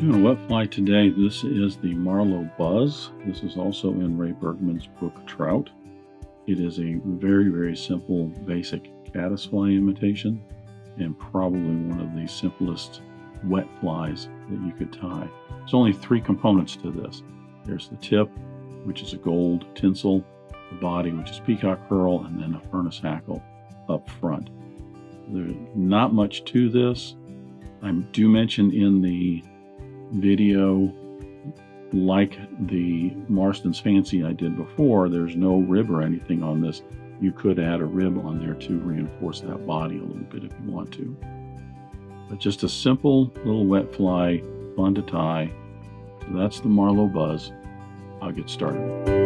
Doing a wet fly today. This is the Marlow Buzz. This is also in Ray Bergman's book Trout. It is a very, very simple, basic caddisfly imitation and probably one of the simplest wet flies that you could tie. There's only three components to this. There's the tip, which is a gold tinsel, the body, which is Peacock Herl, and then a furnace hackle up front. There's not much to this. I do mention in the video, like the Marston's Fancy I did before, there's no rib or anything on this. You could add a rib on there to reinforce that body a little bit if you want to. But just a simple little wet fly, fun to tie. So that's the Marlow Buzz. I'll get started.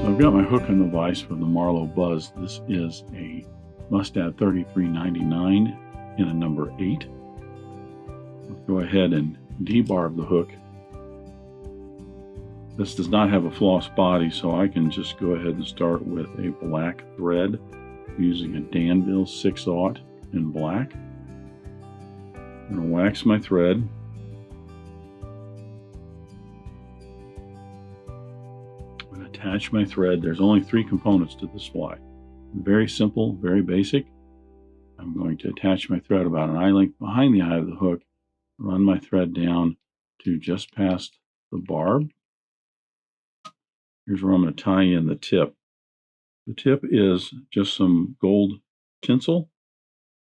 I've got my hook in the vise for the Marlow Buzz. This is a Mustad 3399 in a number 8. Let's go ahead and debarb the hook. This does not have a floss body, so I can just go ahead and start with a black thread using a Danville 6/0 in black. I'm going to wax my thread. Attach my thread. There's only three components to this fly. Very simple, very basic. I'm going to attach my thread about an eye length behind the eye of the hook, run my thread down to just past the barb. Here's where I'm going to tie in the tip. The tip is just some gold tinsel.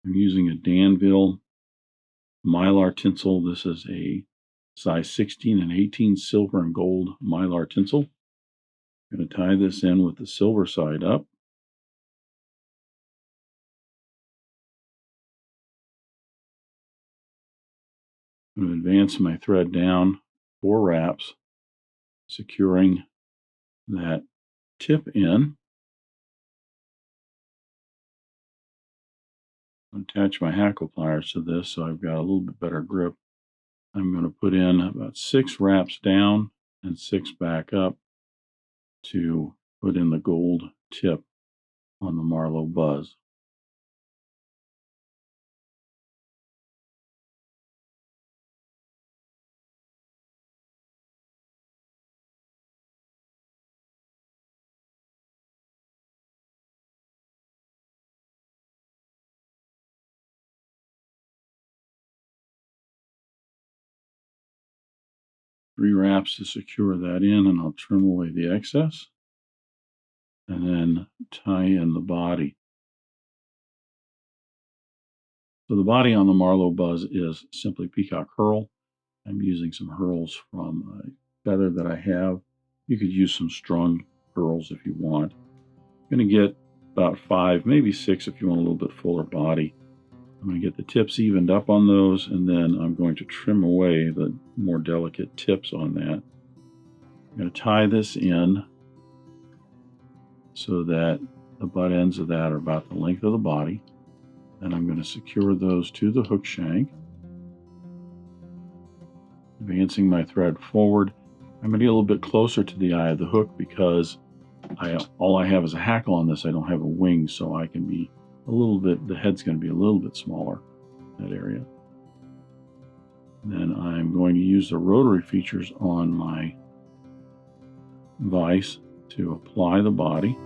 I'm using a Danville Mylar tinsel. This is a size 16 and 18 silver and gold Mylar tinsel. I'm going to tie this in with the silver side up. I'm going to advance my thread down 4 wraps, securing that tip in. Attach my hackle pliers to this so I've got a little bit better grip. I'm going to put in about 6 wraps down and 6 back up to put in the gold tip on the Marlow Buzz. Three wraps to secure that in, and I'll trim away the excess and then tie in the body. So the body on the Marlow Buzz is simply Peacock Herl. I'm using some Herls from a feather that I have. You could use some strung Herls if you want. I'm going to get about 5, maybe 6 if you want a little bit fuller body. I'm going to get the tips evened up on those, and then I'm going to trim away the more delicate tips on that. I'm going to tie this in so that the butt ends of that are about the length of the body. Then I'm going to secure those to the hook shank. Advancing my thread forward. I'm going to get a little bit closer to the eye of the hook because all I have is a hackle on this. I don't have a wing, so I can be a little bit, the head's going to be a little bit smaller in that area. Then I'm going to use the rotary features on my vise to apply the body.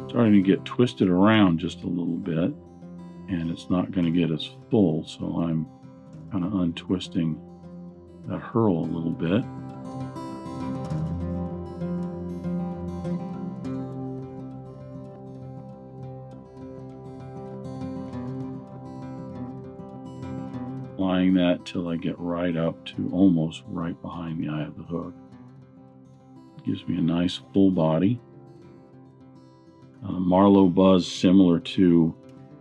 Starting to get twisted around just a little bit, and it's not going to get as full, so I'm kind of untwisting that Herl a little bit. Applying that till I get right up to almost right behind the eye of the hook. Gives me a nice full body. Marlow buzz, similar to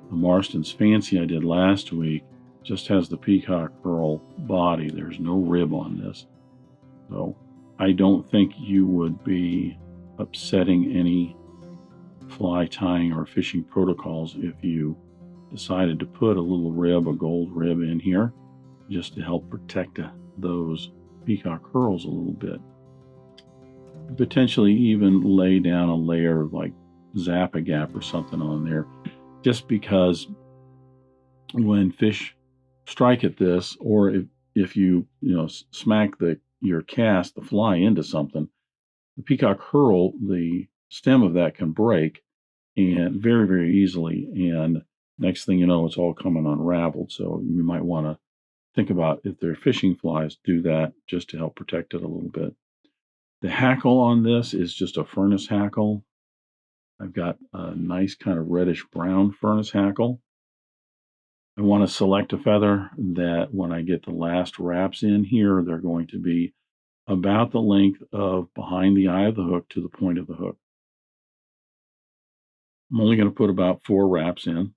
the Marston's Fancy I did last week, just has the Peacock Herl body. There's no rib on this. So I don't think you would be upsetting any fly tying or fishing protocols if you decided to put a little rib, a gold rib in here, just to help protect those Peacock Herls a little bit. Potentially even lay down a layer of like Zap-A-Gap or something on there, just because when fish strike at this, or if you smack your cast, the fly, into something, the Peacock Herl, the stem of that can break, and very, very easily, and next thing you know, it's all coming unraveled. So you might want to think about, if they're fishing flies, do that just to help protect it a little bit. The hackle on this is just a furnace hackle. I've got a nice kind of reddish brown furnace hackle. I want to select a feather that when I get the last wraps in here, they're going to be about the length of behind the eye of the hook to the point of the hook. I'm only going to put about 4 wraps in.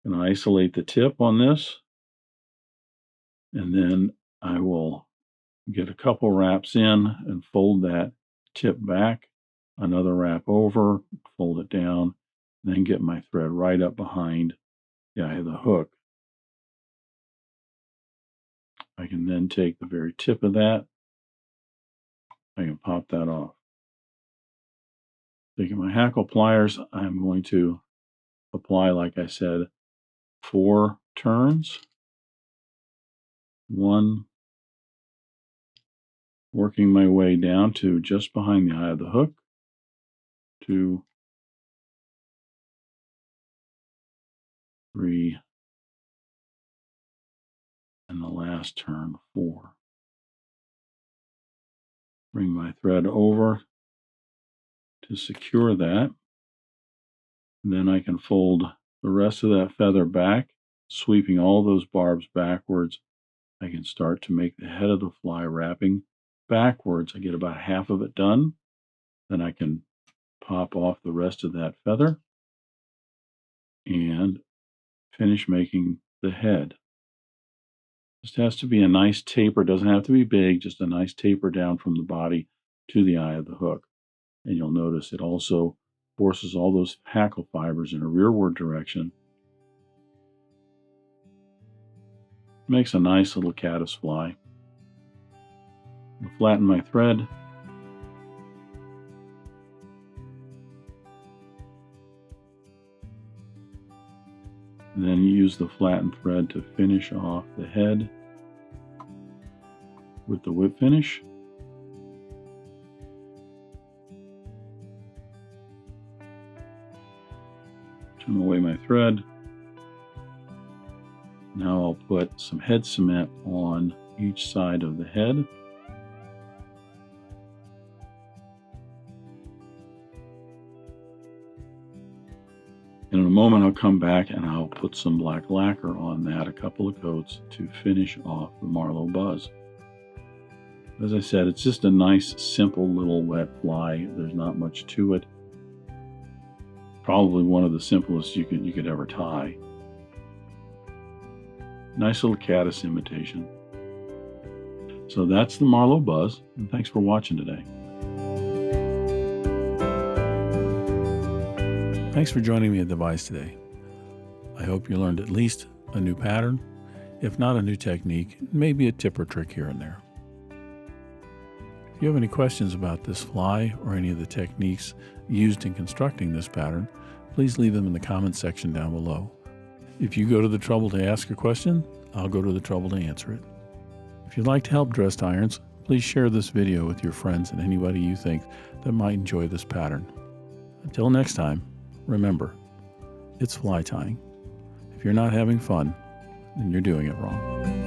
And isolate the tip on this. And then I will get a couple wraps in and fold that tip back, another wrap over, fold it down, and then get my thread right up behind the eye of the hook. I can then take the very tip of that. I can pop that off. Taking my hackle pliers, I'm going to apply, like I said, 4 turns. 1, working my way down to just behind the eye of the hook. 2, 3, and the last turn, 4. Bring my thread over to secure that. And then I can fold the rest of that feather back, sweeping all those barbs backwards. I can start to make the head of the fly wrapping backwards. I get about half of it done. Then I can pop off the rest of that feather and finish making the head. Just has to be a nice taper. Doesn't have to be big, just a nice taper down from the body to the eye of the hook. And you'll notice it also forces all those hackle fibers in a rearward direction. Makes a nice little caddis fly. I'll flatten my thread. And then use the flattened thread to finish off the head with the whip finish. Turn away my thread. Now I'll put some head cement on each side of the head. And in a moment I'll come back and I'll put some black lacquer on that, a couple of coats, to finish off the Marlow buzz. As I said, it's just a nice, simple little wet fly. There's not much to it. Probably one of the simplest you could ever tie. Nice little caddis imitation. So that's the Marlow buzz, and thanks for watching today. Thanks for joining me at the Vise today. I hope you learned at least a new pattern, if not a new technique, maybe a tip or trick here and there. If you have any questions about this fly or any of the techniques used in constructing this pattern, please leave them in the comments section down below. If you go to the trouble to ask a question, I'll go to the trouble to answer it. If you'd like to help dressed irons, please share this video with your friends and anybody you think that might enjoy this pattern. Until next time, remember, it's fly tying. If you're not having fun, then you're doing it wrong.